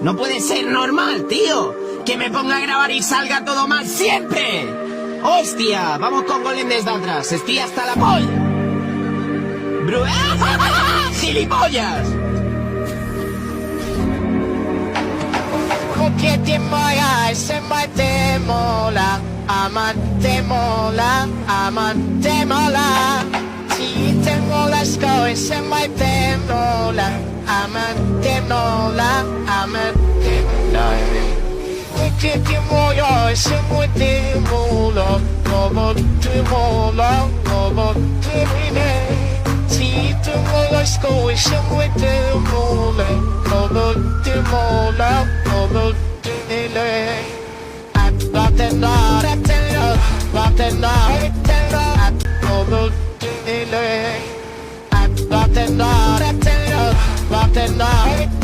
No puede ser normal, tío. Que me ponga a grabar y salga todo mal siempre. ¡Hostia! Vamos con Golem desde atrás. Estoy hasta la polla. Bro... ¡Gilipollas! Look in my eyes and my demola. I'm a demola, I'm a demola. Si tengo las cosas en my demola. I'm a demola, I'm a demola. Look in my eyes and my demola. I'm a demola, I'm a demola. Si tengo las cosas en my demola. I'm a demola, I'm a demola. Rock the night, rock the night, rock the night, rock the night.